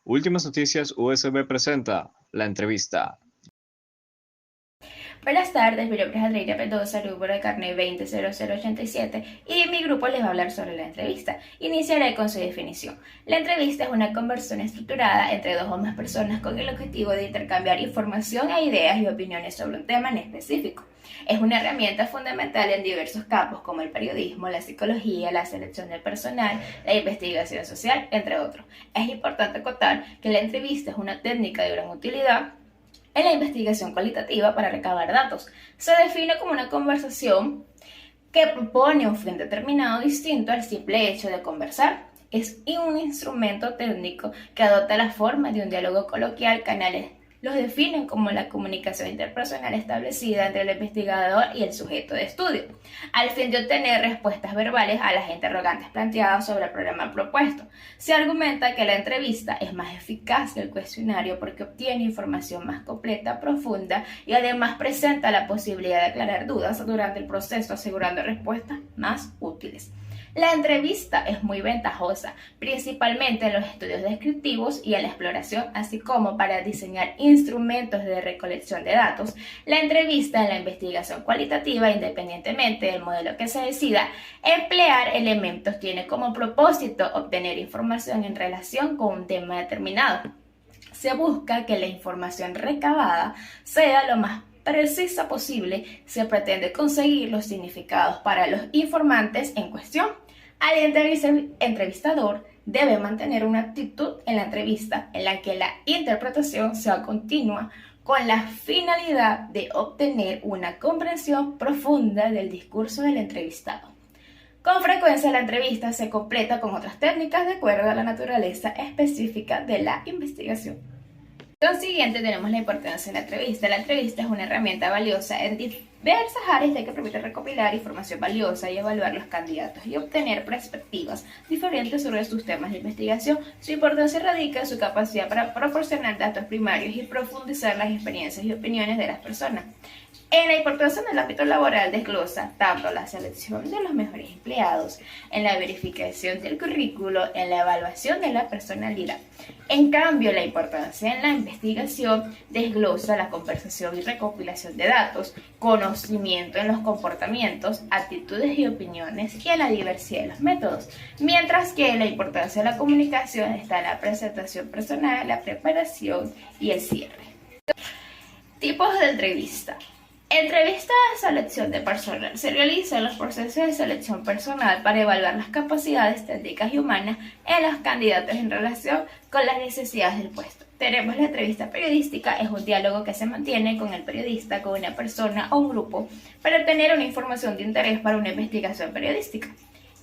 Últimas noticias USB presenta la entrevista. Buenas tardes, mi nombre es Andreina Mendoza, número de carnet 200087 y mi grupo les va a hablar sobre la entrevista. Iniciaré con su definición. La entrevista es una conversación estructurada entre dos o más personas con el objetivo de intercambiar información e ideas y opiniones sobre un tema en específico. Es una herramienta fundamental en diversos campos como el periodismo, la psicología, la selección del personal, la investigación social, entre otros. Es importante acotar que la entrevista es una técnica de gran utilidad en la investigación cualitativa para recabar datos. Se define como una conversación que propone un fin determinado distinto al simple hecho de conversar. Es un instrumento técnico que adopta la forma de un diálogo coloquial. Canales los definen como la comunicación interpersonal establecida entre el investigador y el sujeto de estudio, al fin de obtener respuestas verbales a las interrogantes planteadas sobre el problema propuesto. Se argumenta que la entrevista es más eficaz que el cuestionario porque obtiene información más completa, profunda y además presenta la posibilidad de aclarar dudas durante el proceso, asegurando respuestas más útiles. La entrevista es muy ventajosa, principalmente en los estudios descriptivos y en la exploración, así como para diseñar instrumentos de recolección de datos. La entrevista en la investigación cualitativa, independientemente del modelo que se decida emplear elementos, tiene como propósito obtener información en relación con un tema determinado. Se busca que la información recabada sea lo más precisa posible. Se pretende conseguir los significados para los informantes en cuestión. El entrevistador debe mantener una actitud en la entrevista en la que la interpretación sea continua con la finalidad de obtener una comprensión profunda del discurso del entrevistado. Con frecuencia la entrevista se completa con otras técnicas de acuerdo a la naturaleza específica de la investigación. Consiguiente, tenemos la importancia de la entrevista. La entrevista es una herramienta valiosa en diversas áreas ya que permite recopilar información valiosa y evaluar los candidatos y obtener perspectivas diferentes sobre sus temas de investigación. Su importancia radica en su capacidad para proporcionar datos primarios y profundizar las experiencias y opiniones de las personas. En la importancia del ámbito laboral desglosa tanto la selección de los mejores empleados, en la verificación del currículo, en la evaluación de la personalidad. En cambio, la importancia en la investigación desglosa la conversación y recopilación de datos, conocimiento en los comportamientos, actitudes y opiniones y en la diversidad de los métodos. Mientras que la importancia de la comunicación está en la presentación personal, la preparación y el cierre. Tipos de entrevista. Entrevista de selección de personal. Se realizan los procesos de selección personal para evaluar las capacidades técnicas y humanas en los candidatos en relación con las necesidades del puesto. Tenemos la entrevista periodística, es un diálogo que se mantiene con el periodista, con una persona o un grupo para obtener una información de interés para una investigación periodística.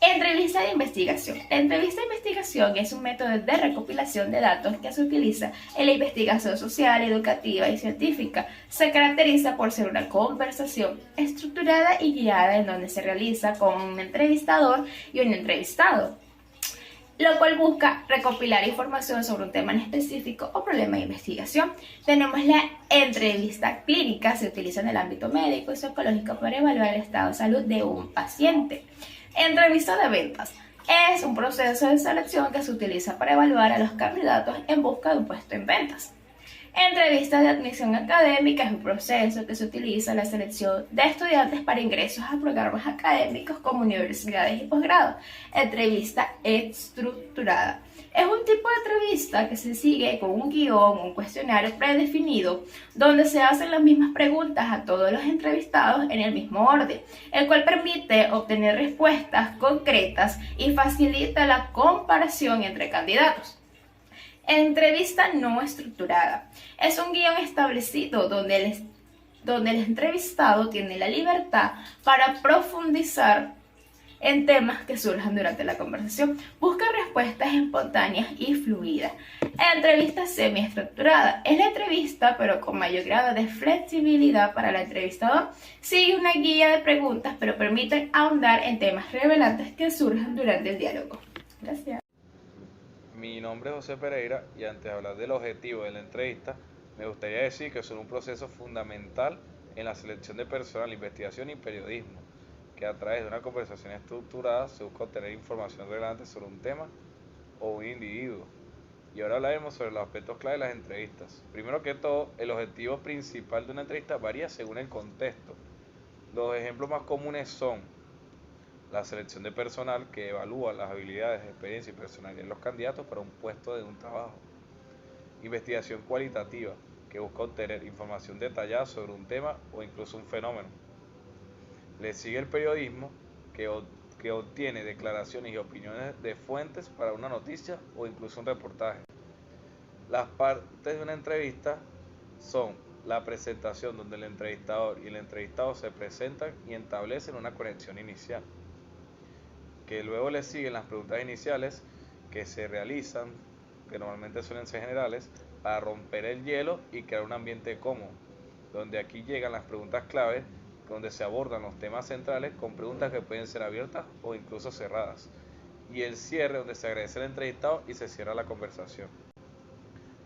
Entrevista de investigación. La entrevista de investigación es un método de recopilación de datos que se utiliza en la investigación social, educativa y científica. Se caracteriza por ser una conversación estructurada y guiada en donde se realiza con un entrevistador y un entrevistado, lo cual busca recopilar información sobre un tema en específico o problema de investigación. Tenemos la entrevista clínica, se utiliza en el ámbito médico y psicológico para evaluar el estado de salud de un paciente. Entrevista de ventas. Es un proceso de selección que se utiliza para evaluar a los candidatos en busca de un puesto en ventas. Entrevista de admisión académica es un proceso que se utiliza en la selección de estudiantes para ingresos a programas académicos como universidades y posgrados. Entrevista estructurada. Es un tipo de entrevista que se sigue con un guión, un cuestionario predefinido, donde se hacen las mismas preguntas a todos los entrevistados en el mismo orden, el cual permite obtener respuestas concretas y facilita la comparación entre candidatos. Entrevista no estructurada. Es un guión establecido donde el entrevistado tiene la libertad para profundizar en temas que surjan durante la conversación. Busca respuestas espontáneas y fluidas. Entrevista semiestructurada. Es la entrevista, pero con mayor grado de flexibilidad para el entrevistador. Sigue una guía de preguntas, pero permite ahondar en temas relevantes que surjan durante el diálogo. Gracias. Mi nombre es José Pereira y antes de hablar del objetivo de la entrevista, me gustaría decir que son un proceso fundamental en la selección de personal, investigación y periodismo, que a través de una conversación estructurada se busca obtener información relevante sobre un tema o un individuo y ahora hablaremos sobre los aspectos clave de las entrevistas. Primero que todo, el objetivo principal de una entrevista varía según el contexto. Los ejemplos más comunes son la selección de personal, que evalúa las habilidades, experiencia y personalidad de los candidatos para un puesto de un trabajo. Investigación cualitativa, que busca obtener información detallada sobre un tema o incluso un fenómeno. Le sigue el periodismo, que obtiene declaraciones y opiniones de fuentes para una noticia o incluso un reportaje. Las partes de una entrevista son la presentación, donde el entrevistador y el entrevistado se presentan y establecen una conexión inicial, que luego le siguen las preguntas iniciales que se realizan, que normalmente suelen ser generales, para romper el hielo y crear un ambiente cómodo, donde aquí llegan las preguntas clave, donde se abordan los temas centrales con preguntas que pueden ser abiertas o incluso cerradas, y el cierre, donde se agradece al entrevistado y se cierra la conversación.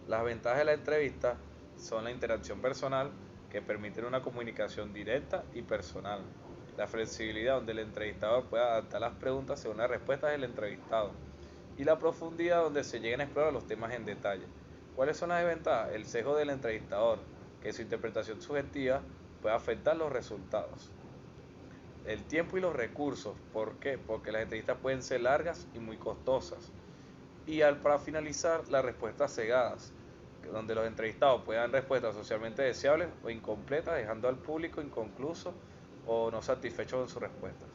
Las ventajas de la entrevista son la interacción personal, que permite una comunicación directa y personal, la flexibilidad, donde el entrevistador puede adaptar las preguntas según las respuestas del entrevistado, y la profundidad, donde se llegan a explorar los temas en detalle. ¿Cuáles son las desventajas? El sesgo del entrevistador, que su interpretación subjetiva puede afectar los resultados. El tiempo y los recursos, ¿por qué? Porque las entrevistas pueden ser largas y muy costosas. Y para finalizar, las respuestas cegadas, donde los entrevistados pueden dar respuestas socialmente deseables o incompletas, dejando al público inconcluso o no satisfecho con sus respuestas.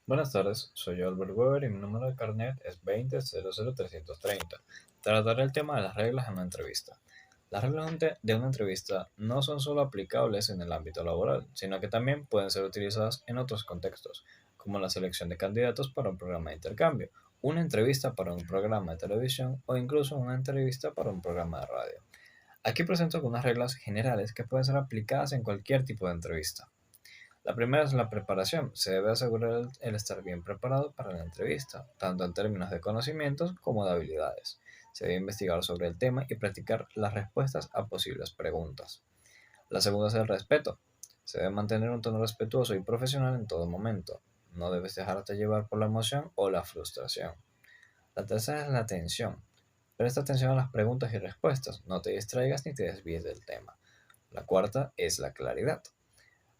Buenas tardes, soy yo Albert Weber y mi número de carnet es 20-00330. Trataré el tema de las reglas en una entrevista. Las reglas de una entrevista no son solo aplicables en el ámbito laboral, sino que también pueden ser utilizadas en otros contextos, como la selección de candidatos para un programa de intercambio, una entrevista para un programa de televisión o incluso una entrevista para un programa de radio. Aquí presento algunas reglas generales que pueden ser aplicadas en cualquier tipo de entrevista. La primera es la preparación. Se debe asegurar el estar bien preparado para la entrevista, tanto en términos de conocimientos como de habilidades. Se debe investigar sobre el tema y practicar las respuestas a posibles preguntas. La segunda es el respeto. Se debe mantener un tono respetuoso y profesional en todo momento. No debes dejarte llevar por la emoción o la frustración. La tercera es la atención. Presta atención a las preguntas y respuestas. No te distraigas ni te desvíes del tema. La cuarta es la claridad.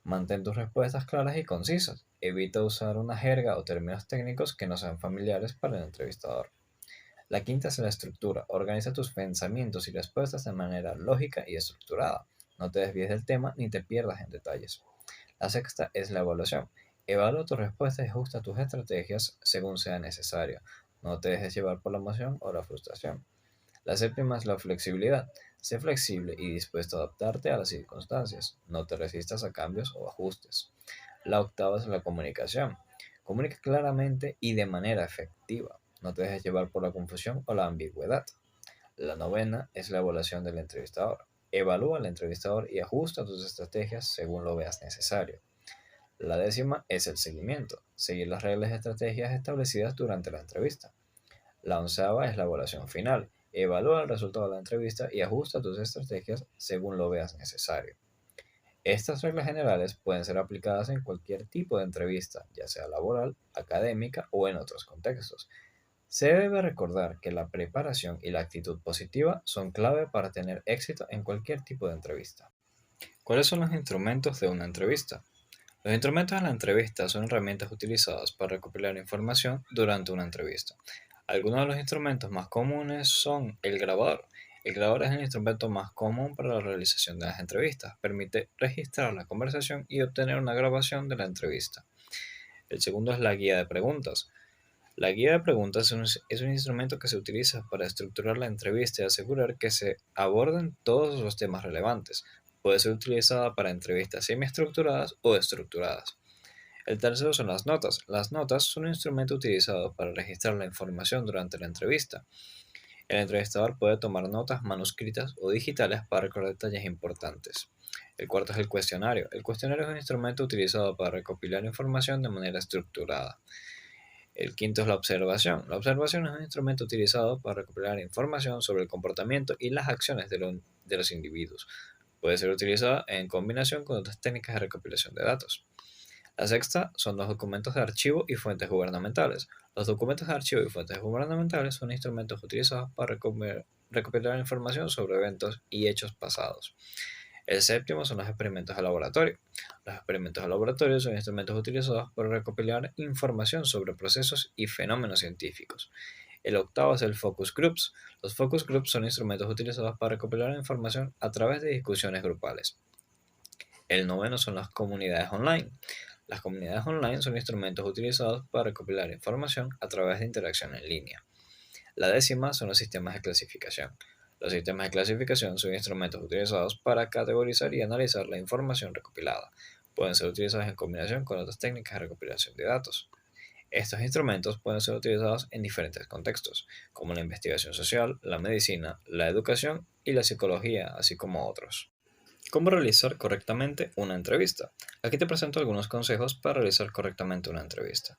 Mantén tus respuestas claras y concisas. Evita usar una jerga o términos técnicos que no sean familiares para el entrevistador. La quinta es la estructura. Organiza tus pensamientos y respuestas de manera lógica y estructurada. No te desvíes del tema ni te pierdas en detalles. La sexta es la evaluación. Evalúa tus respuestas y ajusta tus estrategias según sea necesario. No te dejes llevar por la emoción o la frustración. La séptima es la flexibilidad. Sé flexible y dispuesto a adaptarte a las circunstancias. No te resistas a cambios o ajustes. La octava es la comunicación. Comunica claramente y de manera efectiva. No te dejes llevar por la confusión o la ambigüedad. La novena es la evaluación del entrevistador. Evalúa al entrevistador y ajusta tus estrategias según lo veas necesario. La décima es el seguimiento. Seguir las reglas y estrategias establecidas durante la entrevista. La onceava es la evaluación final. Evalúa el resultado de la entrevista y ajusta tus estrategias según lo veas necesario. Estas reglas generales pueden ser aplicadas en cualquier tipo de entrevista, ya sea laboral, académica o en otros contextos. Se debe recordar que la preparación y la actitud positiva son clave para tener éxito en cualquier tipo de entrevista. ¿Cuáles son los instrumentos de una entrevista? Los instrumentos de la entrevista son herramientas utilizadas para recopilar información durante una entrevista. Algunos de los instrumentos más comunes son el grabador. El grabador es el instrumento más común para la realización de las entrevistas. Permite registrar la conversación y obtener una grabación de la entrevista. El segundo es la guía de preguntas. La guía de preguntas es un instrumento que se utiliza para estructurar la entrevista y asegurar que se aborden todos los temas relevantes. Puede ser utilizada para entrevistas semiestructuradas o estructuradas. El tercero son las notas. Las notas son un instrumento utilizado para registrar la información durante la entrevista. El entrevistador puede tomar notas manuscritas o digitales para recordar detalles importantes. El cuarto es el cuestionario. El cuestionario es un instrumento utilizado para recopilar información de manera estructurada. El quinto es la observación. La observación es un instrumento utilizado para recopilar información sobre el comportamiento y las acciones de los individuos. Puede ser utilizada en combinación con otras técnicas de recopilación de datos. La sexta son los documentos de archivo y fuentes gubernamentales. Los documentos de archivo y fuentes gubernamentales son instrumentos utilizados para recopilar información sobre eventos y hechos pasados. El séptimo son los experimentos de laboratorio. Los experimentos de laboratorio son instrumentos utilizados para recopilar información sobre procesos y fenómenos científicos. El octavo es el focus groups. Los focus groups son instrumentos utilizados para recopilar información a través de discusiones grupales. El noveno son las comunidades online. Las comunidades online son instrumentos utilizados para recopilar información a través de interacción en línea. La décima son los sistemas de clasificación. Los sistemas de clasificación son instrumentos utilizados para categorizar y analizar la información recopilada. Pueden ser utilizados en combinación con otras técnicas de recopilación de datos. Estos instrumentos pueden ser utilizados en diferentes contextos, como la investigación social, la medicina, la educación y la psicología, así como otros. ¿Cómo realizar correctamente una entrevista? Aquí te presento algunos consejos para realizar correctamente una entrevista.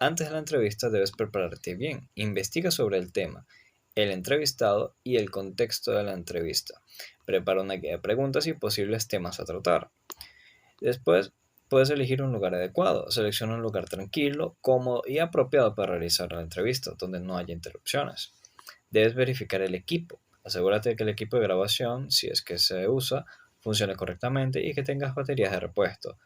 Antes de la entrevista debes prepararte bien. Investiga sobre el tema, el entrevistado y el contexto de la entrevista. Prepara una guía de preguntas y posibles temas a tratar. Después, puedes elegir un lugar adecuado. Selecciona un lugar tranquilo, cómodo y apropiado para realizar la entrevista, donde no haya interrupciones. Debes verificar el equipo. Asegúrate de que el equipo de grabación, si es que se usa, funcione correctamente y que tengas baterías de repuesto.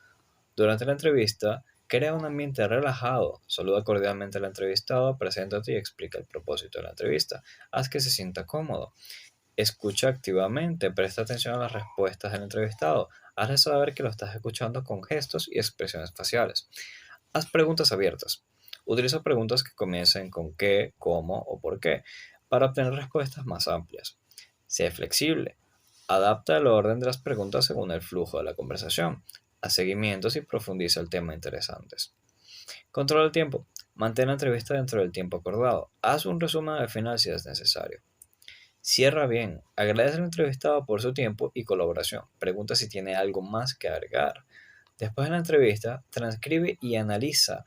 Durante la entrevista, crea un ambiente relajado. Saluda cordialmente al entrevistado, preséntate y explica el propósito de la entrevista. Haz que se sienta cómodo. Escucha activamente, presta atención a las respuestas del entrevistado. Hazle saber que lo estás escuchando con gestos y expresiones faciales. Haz preguntas abiertas. Utiliza preguntas que comiencen con qué, cómo o por qué para obtener respuestas más amplias. Sé flexible. Adapta el orden de las preguntas según el flujo de la conversación. Haz seguimientos y profundiza el tema interesantes. Controla el tiempo. Mantén la entrevista dentro del tiempo acordado. Haz un resumen al final si es necesario. Cierra bien. Agradece al entrevistado por su tiempo y colaboración. Pregunta si tiene algo más que agregar. Después de la entrevista, transcribe y analiza.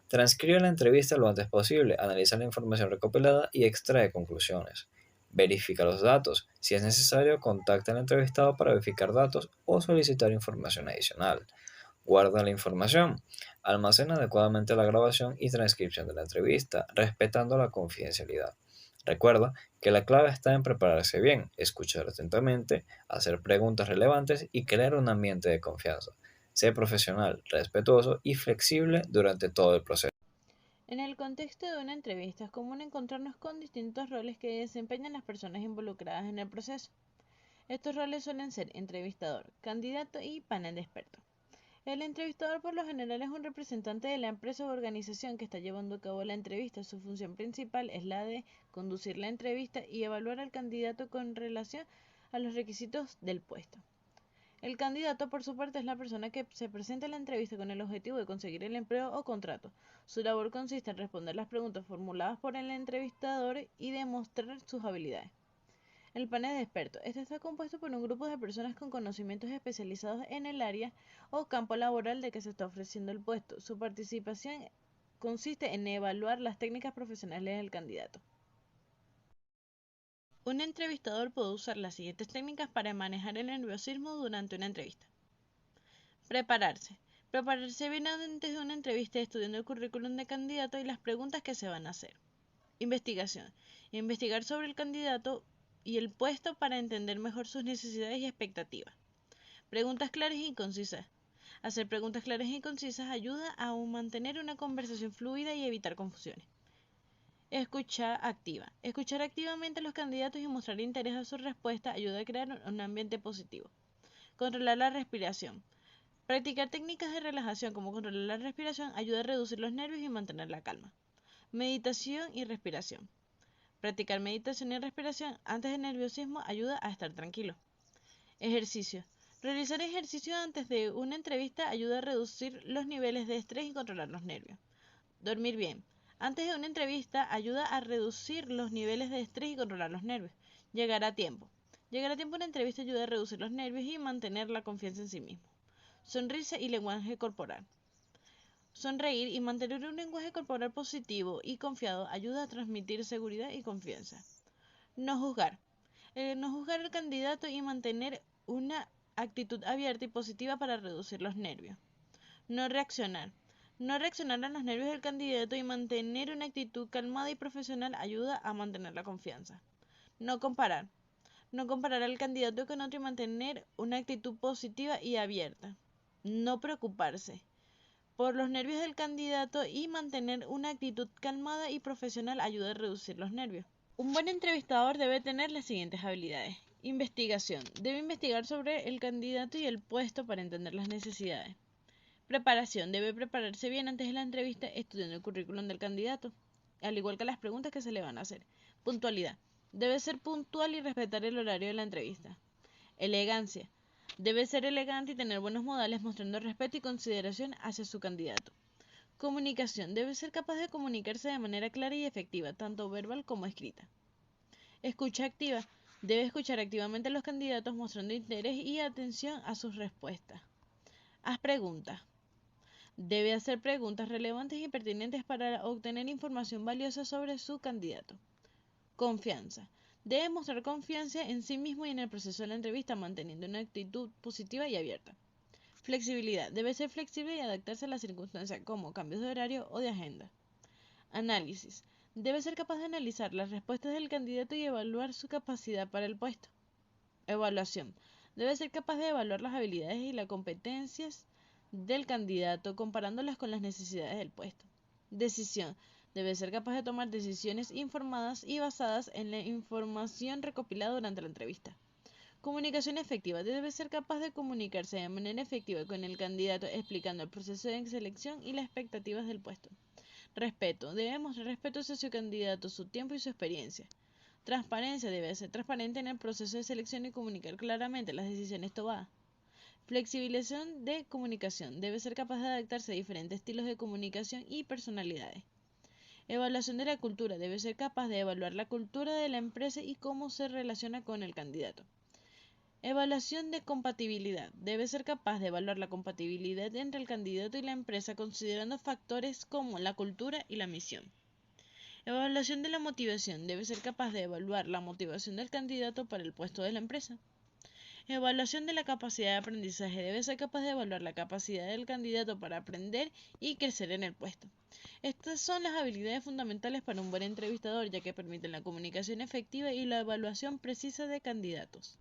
Transcribe la entrevista lo antes posible, analiza la información recopilada y extrae conclusiones. Verifica los datos. Si es necesario, contacta al entrevistado para verificar datos o solicitar información adicional. Guarda la información. Almacena adecuadamente la grabación y transcripción de la entrevista, respetando la confidencialidad. Recuerda que la clave está en prepararse bien, escuchar atentamente, hacer preguntas relevantes y crear un ambiente de confianza. Sé profesional, respetuoso y flexible durante todo el proceso. En el contexto de una entrevista es común encontrarnos con distintos roles que desempeñan las personas involucradas en el proceso. Estos roles suelen ser entrevistador, candidato y panel de expertos. El entrevistador por lo general es un representante de la empresa o organización que está llevando a cabo la entrevista. Su función principal es la de conducir la entrevista y evaluar al candidato con relación a los requisitos del puesto. El candidato, por su parte, es la persona que se presenta en la entrevista con el objetivo de conseguir el empleo o contrato. Su labor consiste en responder las preguntas formuladas por el entrevistador y demostrar sus habilidades. El panel de expertos. Este está compuesto por un grupo de personas con conocimientos especializados en el área o campo laboral de que se está ofreciendo el puesto. Su participación consiste en evaluar las técnicas profesionales del candidato. Un entrevistador puede usar las siguientes técnicas para manejar el nerviosismo durante una entrevista. Prepararse. Prepararse bien antes de una entrevista estudiando el currículum de candidato y las preguntas que se van a hacer. Investigación. Investigar sobre el candidato y el puesto para entender mejor sus necesidades y expectativas. Preguntas claras y concisas. Hacer preguntas claras y concisas ayuda a mantener una conversación fluida y evitar confusiones. Escucha activa. Escuchar activamente a los candidatos y mostrar interés a su respuesta ayuda a crear un ambiente positivo. Controlar la respiración. Practicar técnicas de relajación como controlar la respiración ayuda a reducir los nervios y mantener la calma. Meditación y respiración. Practicar meditación y respiración antes del nerviosismo ayuda a estar tranquilo. Ejercicio. Realizar ejercicio antes de una entrevista ayuda a reducir los niveles de estrés y controlar los nervios. Dormir bien. Antes de una entrevista ayuda a reducir los niveles de estrés y controlar los nervios. Llegar a tiempo. Llegar a tiempo a una entrevista ayuda a reducir los nervios y mantener la confianza en sí mismo. Sonrisa y lenguaje corporal. Sonreír y mantener un lenguaje corporal positivo y confiado ayuda a transmitir seguridad y confianza. No juzgar. No juzgar al candidato y mantener una actitud abierta y positiva para reducir los nervios. No reaccionar. No reaccionar a los nervios del candidato y mantener una actitud calmada y profesional ayuda a mantener la confianza. No comparar. No comparar al candidato con otro y mantener una actitud positiva y abierta. No preocuparse por los nervios del candidato y mantener una actitud calmada y profesional ayuda a reducir los nervios. Un buen entrevistador debe tener las siguientes habilidades. Investigación. Debe investigar sobre el candidato y el puesto para entender las necesidades. Preparación. Debe prepararse bien antes de la entrevista estudiando el currículum del candidato, al igual que las preguntas que se le van a hacer. Puntualidad. Debe ser puntual y respetar el horario de la entrevista. Elegancia. Debe ser elegante y tener buenos modales mostrando respeto y consideración hacia su candidato. Comunicación. Debe ser capaz de comunicarse de manera clara y efectiva, tanto verbal como escrita. Escucha activa. Debe escuchar activamente a los candidatos mostrando interés y atención a sus respuestas. Haz preguntas. Debe hacer preguntas relevantes y pertinentes para obtener información valiosa sobre su candidato. Confianza. Debe mostrar confianza en sí mismo y en el proceso de la entrevista, manteniendo una actitud positiva y abierta. Flexibilidad. Debe ser flexible y adaptarse a las circunstancias como cambios de horario o de agenda. Análisis. Debe ser capaz de analizar las respuestas del candidato y evaluar su capacidad para el puesto. Evaluación. Debe ser capaz de evaluar las habilidades y las competencias del candidato comparándolas con las necesidades del puesto. Decisión. Debe ser capaz de tomar decisiones informadas y basadas en la información recopilada durante la entrevista. Comunicación efectiva. Debe ser capaz de comunicarse de manera efectiva con el candidato explicando el proceso de selección y las expectativas del puesto. Respeto. Debe mostrar respeto hacia su candidato, su tiempo y su experiencia. Transparencia. Debe ser transparente en el proceso de selección y comunicar claramente las decisiones tomadas. Flexibilización de comunicación. Debe ser capaz de adaptarse a diferentes estilos de comunicación y personalidades. Evaluación de la cultura. Debe ser capaz de evaluar la cultura de la empresa y cómo se relaciona con el candidato. Evaluación de compatibilidad. Debe ser capaz de evaluar la compatibilidad entre el candidato y la empresa considerando factores como la cultura y la misión. Evaluación de la motivación. Debe ser capaz de evaluar la motivación del candidato para el puesto de la empresa. Evaluación de la capacidad de aprendizaje. Debe ser capaz de evaluar la capacidad del candidato para aprender y crecer en el puesto. Estas son las habilidades fundamentales para un buen entrevistador, ya que permiten la comunicación efectiva y la evaluación precisa de candidatos.